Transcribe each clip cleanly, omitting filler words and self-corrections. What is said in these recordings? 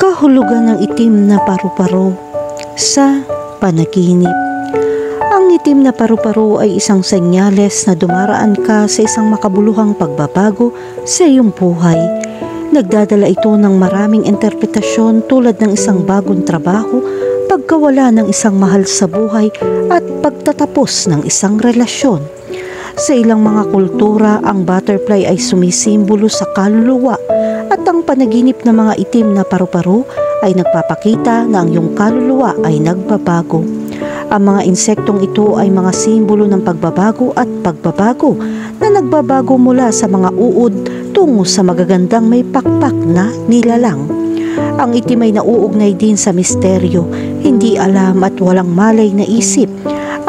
Kahulugan ng itim na paru-paro sa panaginip. Ang itim na paru-paro ay isang senyales na dumaraan ka sa isang makabuluhang pagbabago sa iyong buhay. Nagdadala ito ng maraming interpretasyon tulad ng isang bagong trabaho, pagkawala ng isang mahal sa buhay at pagtatapos ng isang relasyon. Sa ilang mga kultura, ang butterfly ay sumisimbolo sa kaluluwa at ang panaginip ng mga itim na paru-paro ay nagpapakita na ang iyong kaluluwa ay nagbabago. Ang mga insektong ito ay mga simbolo ng pagbabago at pagbabago na nagbabago mula sa mga uod tungo sa magagandang may pakpak na nilalang. Ang itim ay nauugnay din sa misteryo, hindi alam at walang malay na isip.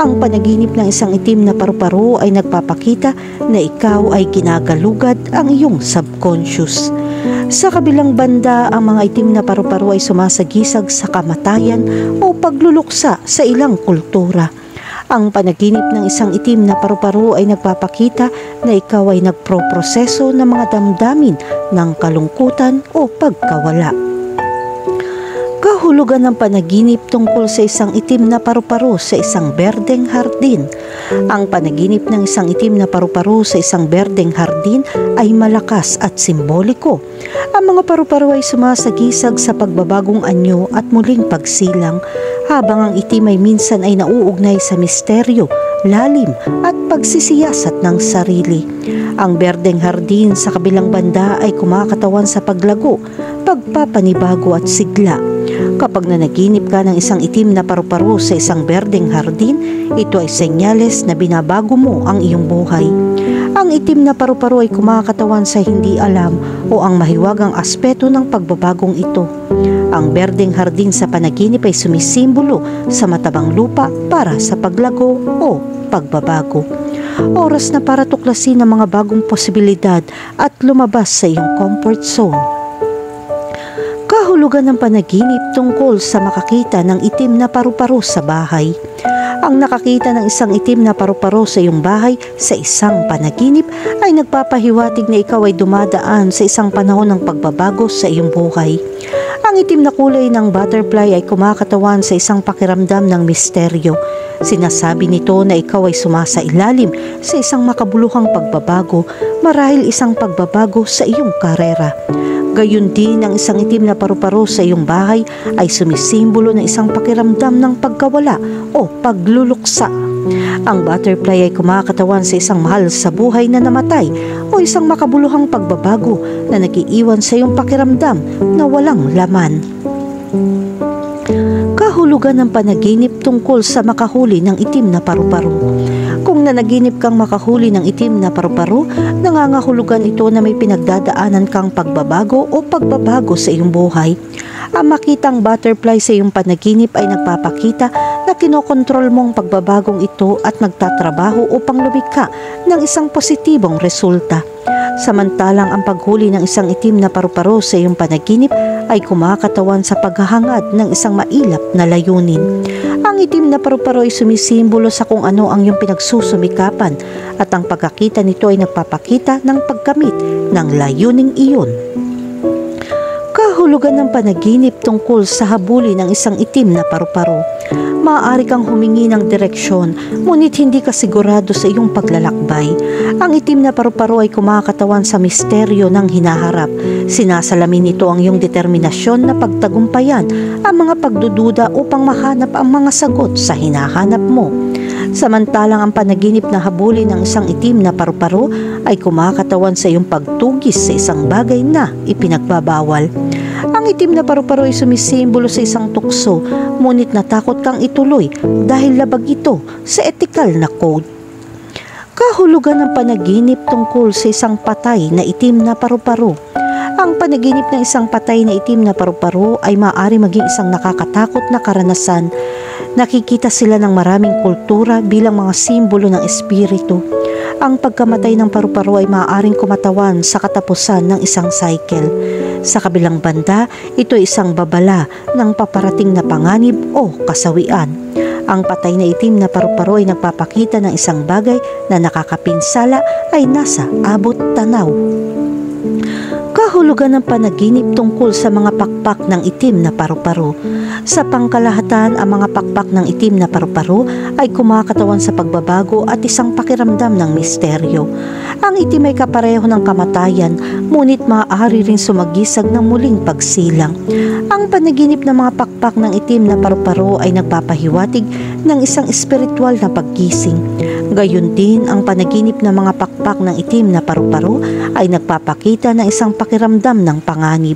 Ang panaginip ng isang itim na paru-paro ay nagpapakita na ikaw ay ginagalugad ang iyong subconscious. Sa kabilang banda, ang mga itim na paru-paro ay sumasagisag sa kamatayan o pagluluksa sa ilang kultura. Ang panaginip ng isang itim na paru-paro ay nagpapakita na ikaw ay nagproproseso ng mga damdamin ng kalungkutan o pagkawala. Kahulugan ng panaginip tungkol sa isang itim na paru-paro sa isang berdeng hardin. Ang panaginip ng isang itim na paru-paro sa isang berdeng hardin ay malakas at simboliko. Ang mga paru-paro ay sumasagisag sa pagbabagong anyo at muling pagsilang, habang ang itim ay minsan ay nauugnay sa misteryo, lalim at pagsisiyasat ng sarili. Ang berdeng hardin sa kabilang banda ay kumakatawan sa paglago, pagpapanibago at sigla. Kapag nanaginip ka ng isang itim na paru-paro sa isang berdeng hardin, ito ay senyales na binabago mo ang iyong buhay. Ang itim na paru-paro ay kumakatawan sa hindi alam o ang mahiwagang aspeto ng pagbabagong ito. Ang berdeng hardin sa panaginip ay sumisimbolo sa matabang lupa para sa paglago o pagbabago. Oras na para tuklasin ang mga bagong posibilidad at lumabas sa iyong comfort zone. Kahulugan ng panaginip tungkol sa makakita ng itim na paru-paro sa bahay. Ang nakakita ng isang itim na paru-paro sa iyong bahay sa isang panaginip ay nagpapahiwatig na ikaw ay dumadaan sa isang panahon ng pagbabago sa iyong buhay. Ang itim na kulay ng butterfly ay kumakatawan sa isang pakiramdam ng misteryo. Sinasabi nito na ikaw ay sumasailalim sa isang makabuluhang pagbabago, marahil isang pagbabago sa iyong karera. Gayun din ang isang itim na paru-paro sa iyong bahay ay sumisimbolo ng isang pakiramdam ng pagkawala o pagluluksa. Ang butterfly ay kumakatawan sa isang mahal sa buhay na namatay o isang makabuluhang pagbabago na nagiiwan sa iyong pakiramdam na walang laman. Kahulugan ng panaginip tungkol sa makahuli ng itim na paru-paro. Kung nanaginip kang makahuli ng itim na paru-paro, nangangahulugan ito na may pinagdadaanan kang pagbabago o pagbabago sa iyong buhay. Ang makitang butterfly sa iyong panaginip ay nagpapakita na kinokontrol mong pagbabagong ito at nagtatrabaho upang lumikha ng isang positibong resulta. Samantalang ang paghuli ng isang itim na paru-paro sa iyong panaginip ay kumakatawan sa paghahangad ng isang mailap na layunin. Ang itim na paru-paro ay sumisimbolo sa kung ano ang iyong pinagsusumikapan at ang pagkakita nito ay nagpapakita ng pagkamit ng layuning iyon. Kahulugan ng panaginip tungkol sa habulin ng isang itim na paru-paro. Maaari kang humingi ng direksyon, ngunit hindi ka sigurado sa iyong paglalakbay. Ang itim na paru-paro ay kumakatawan sa misteryo ng hinaharap. Sinasalamin nito ang iyong determinasyon na pagtagumpayan ang mga pagdududa upang mahanap ang mga sagot sa hinahanap mo. Samantalang ang panaginip na habulin ng isang itim na paru-paro ay kumakatawan sa iyong pagtugis sa isang bagay na ipinagbabawal. Ang itim na paru-paro ay sumisimbolo sa isang tukso, ngunit natakot kang ituloy dahil labag ito sa etikal na code. Kahulugan ng panaginip tungkol sa isang patay na itim na paru-paro. Ang panaginip ng isang patay na itim na paru-paro ay maaari maging isang nakakatakot na karanasan. Nakikita sila ng maraming kultura bilang mga simbolo ng espiritu. Ang pagkamatay ng paru-paro ay maaaring kumatawan sa katapusan ng isang cycle. Sa kabilang banda, ito ay isang babala ng paparating na panganib o kasawian. Ang patay na itim na paru-paro ay nagpapakita ng isang bagay na nakakapinsala ay nasa abot tanaw. Kahulugan ng panaginip tungkol sa mga pakpak ng itim na paru-paro. Sa pangkalahatan, ang mga pakpak ng itim na paru-paro ay kumakatawan sa pagbabago at isang pakiramdam ng misteryo. Ang itim ay kapareho ng kamatayan, ngunit maaari rin sumagisag ng muling pagsilang. Ang panaginip ng mga pakpak ng itim na paru-paro ay nagpapahiwatig ng isang espiritual na paggising. Gayon din, ang panaginip ng mga pakpak ng itim na paru-paro ay nagpapakita ng isang pakiramdam ng panganib.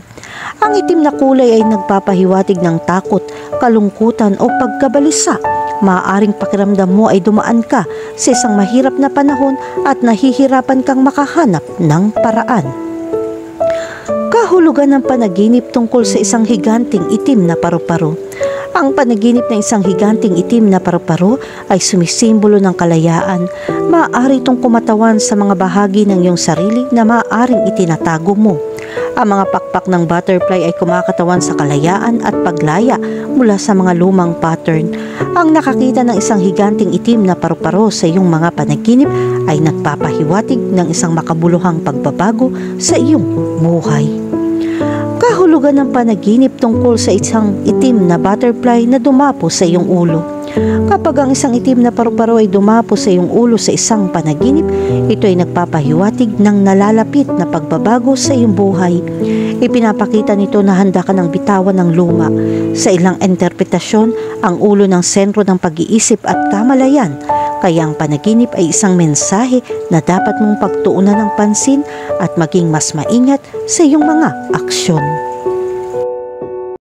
Ang itim na kulay ay nagpapahiwatig ng takot, kalungkutan o pagkabalisa. Maaaring pakiramdam mo ay dumaan ka sa isang mahirap na panahon at nahihirapan kang makahanap ng paraan. Kahulugan ng panaginip tungkol sa isang higanting itim na paru-paro. Ang panaginip ng isang higanting itim na paru-paro ay sumisimbolo ng kalayaan. Maaari itong kumatawan sa mga bahagi ng iyong sarili na maaaring itinatago mo. Ang mga pakpak ng butterfly ay kumakatawan sa kalayaan at paglaya mula sa mga lumang pattern. Ang nakakita ng isang higanting itim na paru-paro sa iyong mga panaginip ay nagpapahiwatig ng isang makabuluhang pagbabago sa iyong buhay. Kahulugan ng panaginip tungkol sa isang itim na butterfly na dumapo sa iyong ulo. Kapag ang isang itim na paru-paro ay dumapo sa iyong ulo sa isang panaginip, ito ay nagpapahiwatig ng nalalapit na pagbabago sa iyong buhay. Ipinapakita nito na handa ka ng bitawan ng luma. Sa ilang interpretasyon, ang ulo ng sentro ng pag-iisip at kamalayan. Kaya ang panaginip ay isang mensahe na dapat mong pagtuunan ng pansin at maging mas maingat sa iyong mga aksyon.